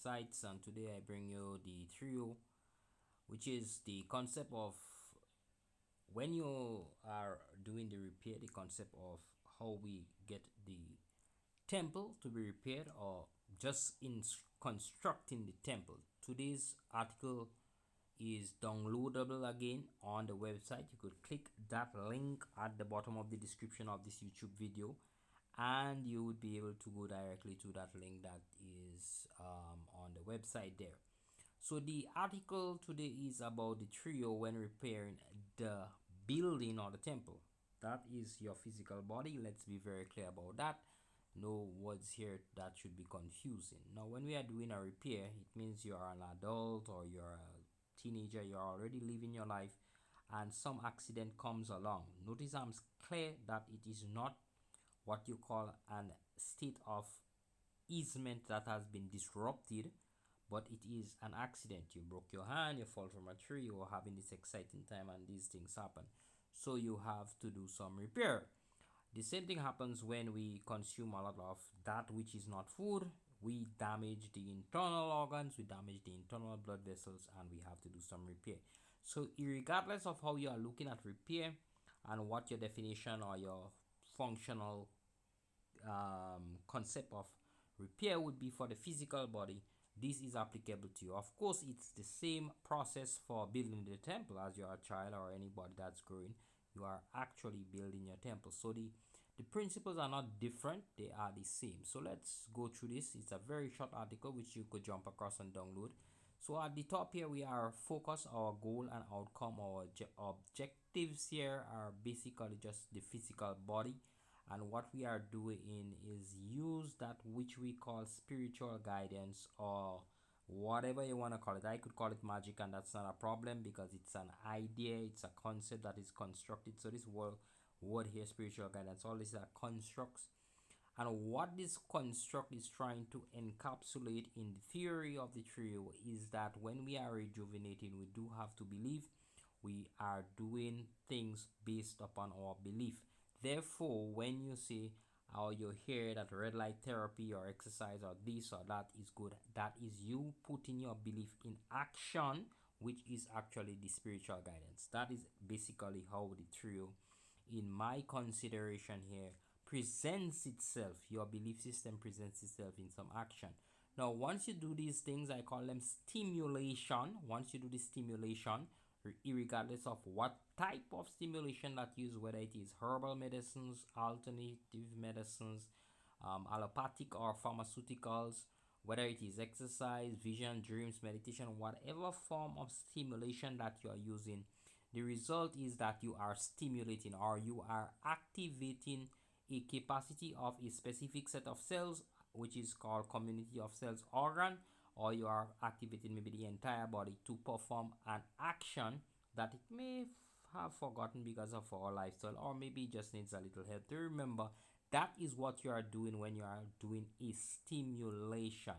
websites, and today I bring you the trio, which is the concept of when you are doing the repair, the concept of how we get the temple to be repaired, or just in constructing the temple. Today's article is downloadable again on the website. You could click that link at the bottom of the description of this YouTube video, and you would be able to go directly to that link that is on the website there. So the article today is about the trio when repairing the building or the temple. That is your physical body. Let's be very clear about that. No words here that should be confusing. Now, when we are doing a repair, it means you are an adult or you're a teenager, you're already living your life, and some accident comes along. Notice I'm clear that it is not what you call an state of easement that has been disrupted, but it is an accident. You broke your hand, you fall from a tree, you are having this exciting time, and these things happen. So you have to do some repair. The same thing happens when we consume a lot of that which is not food. We damage the internal organs, we damage the internal blood vessels, and we have to do some repair. So, regardless of how you are looking at repair and what your definition or your functional concept of repair would be for the physical body, this is applicable to you. Of course, it's the same process for building the temple. As you're a child or anybody that's growing, you are actually building your temple. So the principles are not different, they are the same. So let's go through this. It's a very short article which you could jump across and download. So at the top here, we are focus, our goal and outcome. Our objectives here are basically just the physical body, and what we are doing is use that which we call spiritual guidance, or whatever you want to call it. I could call it magic, and that's not a problem because it's an idea, it's a concept that is constructed. So this word here, spiritual guidance, all these are constructs, and what this construct is trying to encapsulate in the theory of the trio is that when we are rejuvenating, we do have to believe we are doing things based upon our belief. Therefore, when you say or you hear that red light therapy or exercise or this or that is good, that is you putting your belief in action, which is actually the spiritual guidance. That is basically how the trio, in my consideration here, presents itself. Your belief system presents itself in some action. Now, once you do these things, I call them stimulation. Once you do the stimulation, regardless of what type of stimulation that you use, whether it is herbal medicines, alternative medicines, allopathic or pharmaceuticals, whether it is exercise, vision, dreams, meditation, whatever form of stimulation that you are using, the result is that you are stimulating or you are activating a capacity of a specific set of cells, which is called community of cells organ, or you are activating maybe the entire body to perform an action that it may have forgotten because of our lifestyle, or maybe just needs a little help to remember. That is what you are doing when you are doing a stimulation.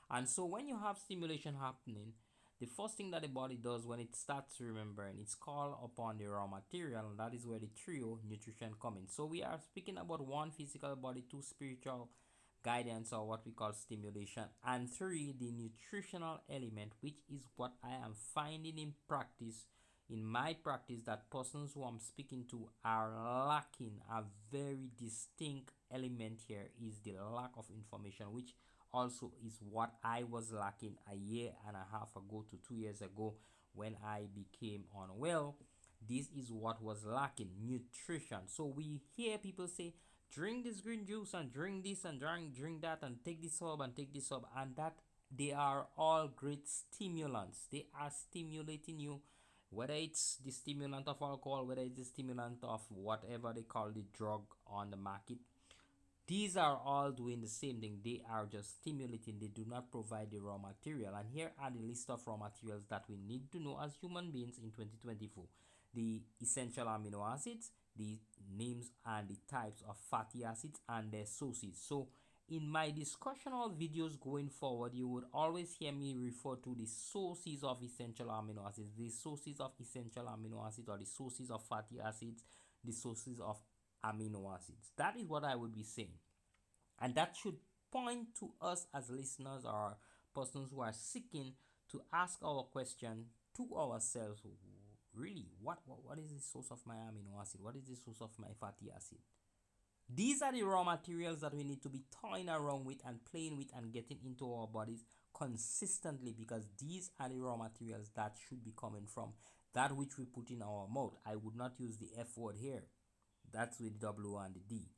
And so when you have stimulation happening, the first thing that the body does when it starts remembering, it's called upon the raw material, and that is where the trio nutrition come in. So we are speaking about one, physical body, two, spiritual guidance or what we call stimulation, and three, the nutritional element, which is what I am finding in practice, in my practice, that persons who I'm speaking to are lacking. A very distinct element here is the lack of information, which also is what I was lacking a year and a half ago to 2 years ago when I became unwell. This is what was lacking: nutrition. So we hear people say, drink this green juice and drink this and drink that and take this herb and take this herb, and that they are all great stimulants. They are stimulating you, whether it's the stimulant of alcohol, whether it's the stimulant of whatever they call the drug on the market. These are all doing the same thing. They are just stimulating. They do not provide the raw material. And here are the list of raw materials that we need to know as human beings in 2024. The essential amino acids, the names and the types of fatty acids, and their sources. So in my discussional videos going forward, you would always hear me refer to the sources of essential amino acids, the sources of essential amino acids, or the sources of fatty acids, the sources of amino acids. That is what I would be saying. And that should point to us as listeners or persons who are seeking to ask our question to ourselves, really, what is the source of my amino acid? What is the source of my fatty acid? These are the raw materials that we need to be toying around with and playing with and getting into our bodies consistently, because these are the raw materials that should be coming from that which we put in our mouth. I would not use the F word here. That's with the W and the D.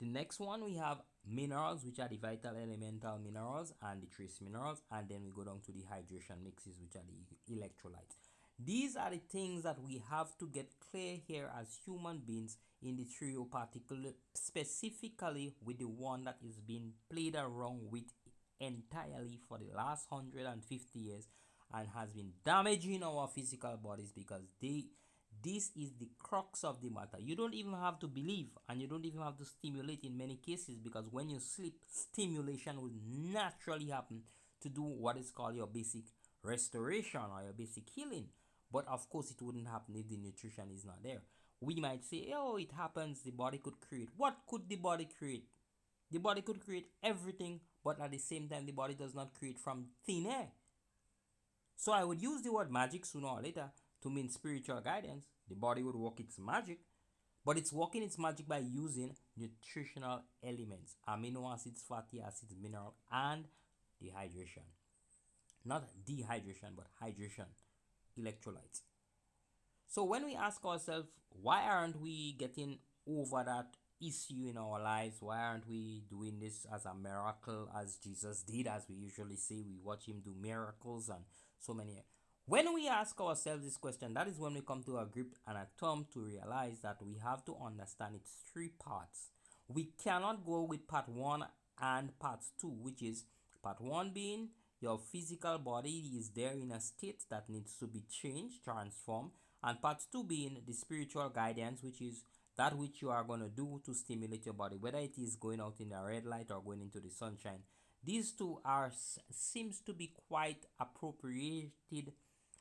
The next one, we have minerals, which are the vital elemental minerals and the trace minerals, and then we go down to the hydration mixes, which are the electrolytes. These are the things that we have to get clear here as human beings in the trio, particularly specifically with the one that is being played around with entirely for the last 150 years and has been damaging our physical bodies, because this is the crux of the matter. You don't even have to believe, and you don't even have to stimulate in many cases, because when you sleep, stimulation will naturally happen to do what is called your basic restoration or your basic healing. But of course, it wouldn't happen if the nutrition is not there. We might say, oh, it happens, the body could create. What could the body create? The body could create everything, but at the same time, the body does not create from thin air. So I would use the word magic sooner or later to mean spiritual guidance. The body would work its magic, but it's working its magic by using nutritional elements, amino acids, fatty acids, mineral, and dehydration. Not dehydration, but hydration, electrolytes. So when we ask ourselves, why aren't we getting over that issue in our lives? Why aren't we doing this as a miracle, as Jesus did, as we usually say? We watch him do miracles and so many. When we ask ourselves this question, that is when we come to a grip and a term to realize that we have to understand its three parts. We cannot go with part one and part two, which is part one being your physical body is there in a state that needs to be changed, transformed, and part two being the spiritual guidance, which is that which you are going to do to stimulate your body, whether it is going out in the red light or going into the sunshine. These two are seems to be quite appropriated,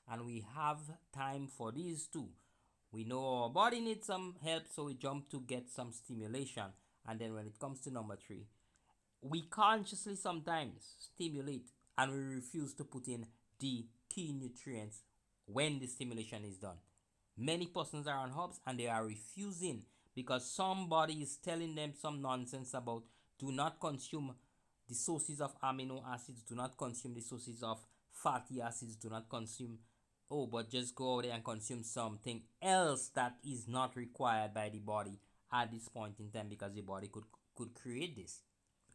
and we have time for these two. We know our body needs some help, so we jump to get some stimulation. And then when it comes to number three, we consciously sometimes stimulate and we refuse to put in the key nutrients when the stimulation is done. Many persons are on herbs and they are refusing because somebody is telling them some nonsense about do not consume the sources of amino acids, do not consume the sources of fatty acids, do not consume, oh, but just go out there and consume something else that is not required by the body at this point in time, because the body could create this.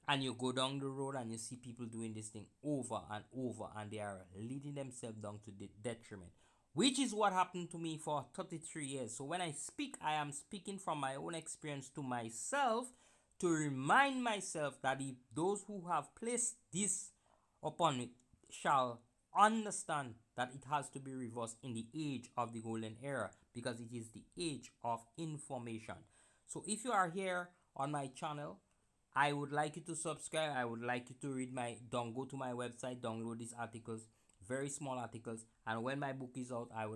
And you go down the road and you see people doing this thing over and over, and they are leading themselves down to the detriment, which is what happened to me for 33 years. So when I speak, I am speaking from my own experience to myself, to remind myself that if those who have placed this upon me shall understand that it has to be reversed in the age of the golden era, because it is the age of information. So if you are here on my channel, I would like you to subscribe. I would like you to read go to my website, download these articles, very small articles, and when my book is out, I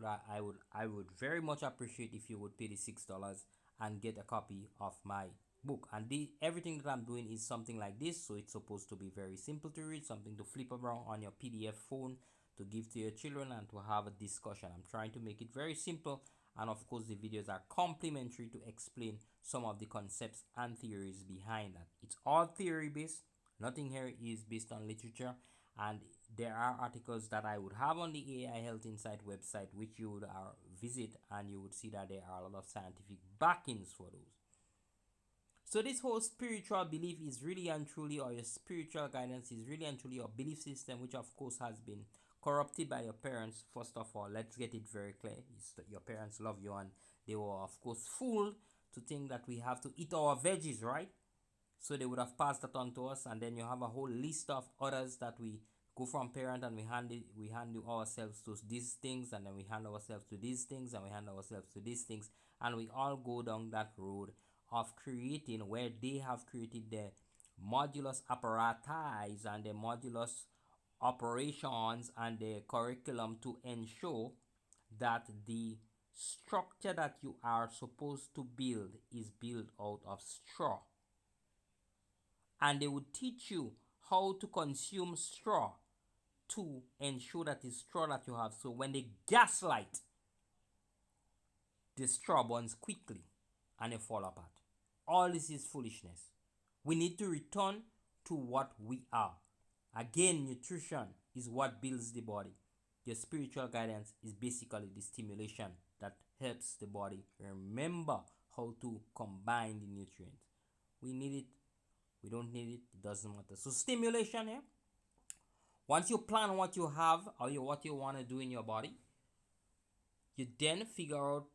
would very much appreciate if you would pay the $6 and get a copy of my book. And everything that I'm doing is something like this, so it's supposed to be very simple to read, something to flip around on your PDF phone to give to your children and to have a discussion. I'm trying to make it very simple, and of course the videos are complementary to explain some of the concepts and theories behind that. It's all theory based, nothing here is based on literature, and there are articles that I would have on the AI Health Insight website which you would visit, and you would see that there are a lot of scientific backings for those. So this whole spiritual belief is really and truly, or your spiritual guidance is really and truly your belief system, which of course has been corrupted by your parents. First of all, let's get it very clear. It's that your parents love you, and they were of course fooled to think that we have to eat our veggies, right? So they would have passed that on to us, and then you have a whole list of others that we go from parent, and we hand ourselves to these things, and then we hand ourselves to these things, and we hand ourselves to these things, and we all go down that road of creating, where they have created the modulus apparatus and the modulus operations and the curriculum to ensure that the structure that you are supposed to build is built out of straw. And they would teach you how to consume straw to ensure that it's straw that you have. So when they gaslight, the straw burns quickly and they fall apart. All this is foolishness. We need to return to what we are. Again, nutrition is what builds the body. Your spiritual guidance is basically the stimulation that helps the body remember how to combine the nutrients. We need it, we don't need it, it doesn't matter. So, stimulation here. Once you plan what you have or what you want to do in your body, you then figure out,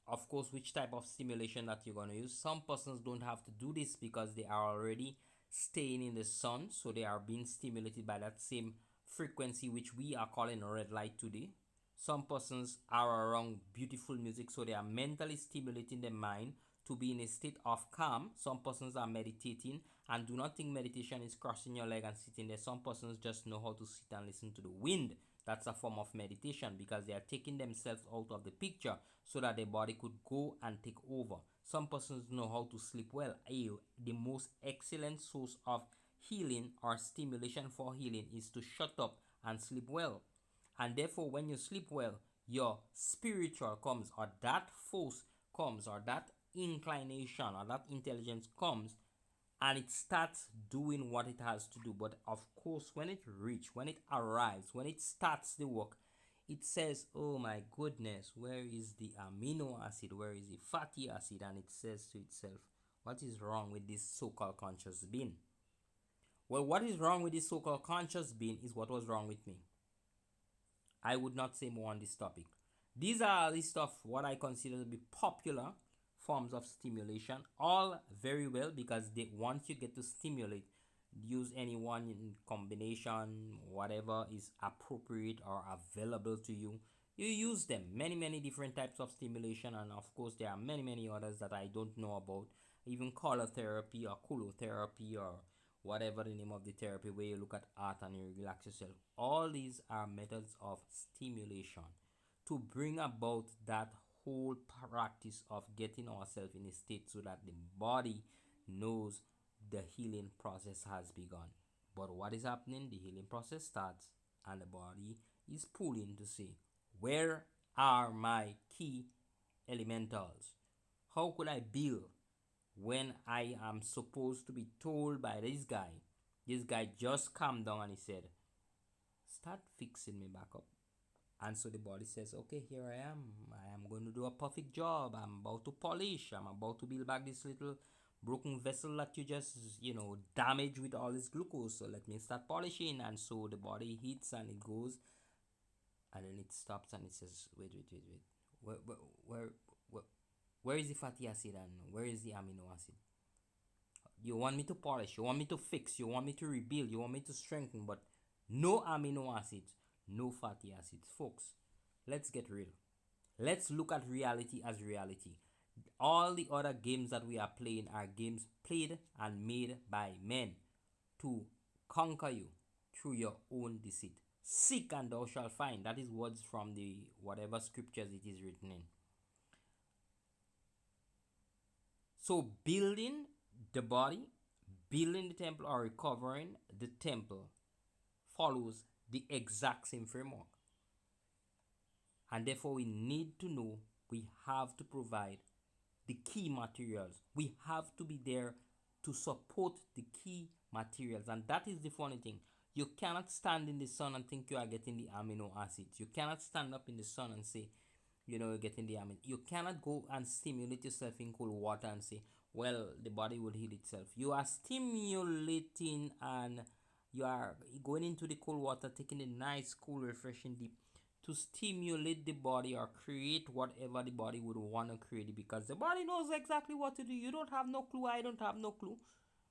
of course, which type of stimulation that you're going to use. Some persons don't have to do this because they are already staying in the sun, so they are being stimulated by that same frequency which we are calling red light today. Some persons are around beautiful music, so they are mentally stimulating the mind to be in a state of calm. Some persons are meditating, and do not think meditation is crossing your leg and sitting there. Some persons just know how to sit and listen to the wind. That's a form of meditation because they are taking themselves out of the picture so that their body could go and take over. Some persons know how to sleep well. The most excellent source of healing or stimulation for healing is to shut up and sleep well. And therefore, when you sleep well, your spiritual comes, or that force comes, or that inclination or that intelligence comes, and it starts doing what it has to do. But of course, when it arrives, when it starts the work, it says, oh my goodness, where is the amino acid, where is the fatty acid? And it says to itself, what is wrong with this so-called conscious being? Well, what is wrong with this so-called conscious being is what was wrong with me. I would not say more on this topic. These are a list of what I consider to be popular forms of stimulation. All very well, because once you get to stimulate, use any one in combination, whatever is appropriate or available to you. You use them. Many different types of stimulation, and of course there are many others that I don't know about. Even color therapy or colotherapy or whatever the name of the therapy, where you look at art and you relax yourself. All these are methods of stimulation to bring about that whole practice of getting ourselves in a state so that the body knows the healing process has begun. But what is happening? The healing process starts and the body is pulling to say, where are my key elementals? How could I build when I am supposed to be told by this guy? This guy just calmed down and he said, start fixing me back up. And so the body says, okay, here I am. I am going to do a perfect job. I'm about to polish. I'm about to build back this little broken vessel that you just, damage with all this glucose. So let me start polishing. And so the body hits and it goes. And then it stops and it says, wait. Where is the fatty acid and where is the amino acid? You want me to polish, you want me to fix, you want me to rebuild, you want me to strengthen, but no amino acids, no fatty acids. Folks, let's get real. Let's look at reality as reality. All the other games that we are playing are games played and made by men to conquer you through your own deceit. Seek and thou shalt find. That is words from the whatever scriptures it is written in. So building the body, building the temple, or recovering the temple follows the exact same framework. And therefore we need to know, we have to provide the key materials. We have to be there to support the key materials. And that is the funny thing. You cannot stand in the sun and think you are getting the amino acids. You cannot stand up in the sun and say, you're getting the amino. You cannot go and stimulate yourself in cold water and say, well, the body will heal itself. You are stimulating and you are going into the cold water, taking a nice, cool, refreshing dip to stimulate the body or create whatever the body would want to create, because the body knows exactly what to do. You don't have no clue. I don't have no clue.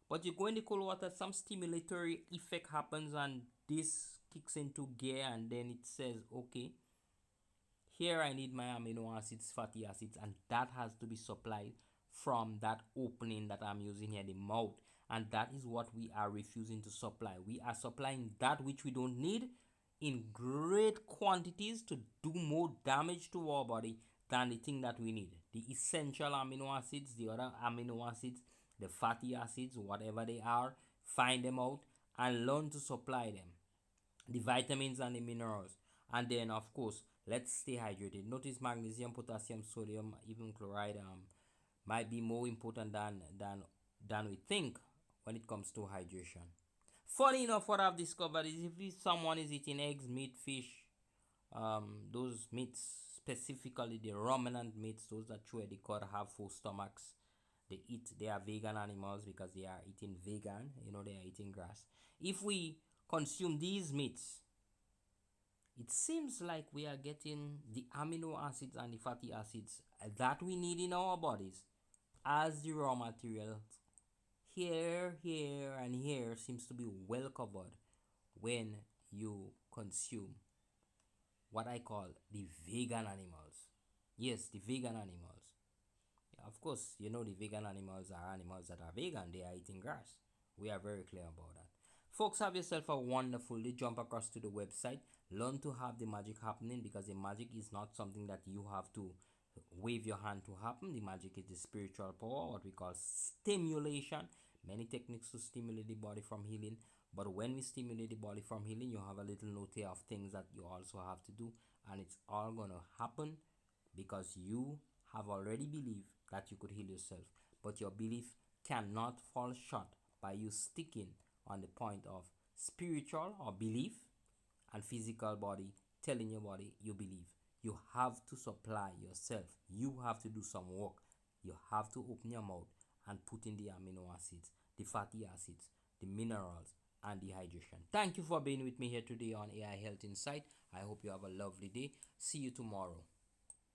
But you go in the cold water, some stimulatory effect happens and this kicks into gear, and then it says, okay, here I need my amino acids, fatty acids, and that has to be supplied from that opening that I'm using here, the mouth. And that is what we are refusing to supply. We are supplying that which we don't need in great quantities to do more damage to our body than the thing that we need. The essential amino acids, the other amino acids, the fatty acids, whatever they are, find them out and learn to supply them, the vitamins and the minerals. And then of course, let's stay hydrated. Notice magnesium, potassium, sodium, even chloride might be more important than we think when it comes to hydration. Funny enough, what I've discovered is if someone is eating eggs, meat, fish, those meats, specifically the ruminant meats, those that chew the cud, have full stomachs. They are vegan animals because they are eating vegan, they are eating grass. If we consume these meats, it seems like we are getting the amino acids and the fatty acids that we need in our bodies as the raw materials. Here, and here seems to be well covered when you consume what I call the vegan animals. Yes, the vegan animals. Yeah, of course, the vegan animals are animals that are vegan, they are eating grass. We are very clear about that. Folks, have yourself a wonderful day. Jump across to the website. Learn to have the magic happening, because the magic is not something that you have to wave your hand to happen. The magic is the spiritual power, what we call stimulation. Many techniques to stimulate the body from healing. But when we stimulate the body from healing, you have a little note here of things that you also have to do, and it's all gonna happen because you have already believed that you could heal yourself. But your belief cannot fall short by you sticking on the point of spiritual or belief and physical body telling your body you believe. You have to supply yourself. You have to do some work. You have to open your mouth and put in the amino acids, the fatty acids, the minerals, and the hydration. Thank you for being with me here today on AI Health Insight. I hope you have a lovely day. See you tomorrow.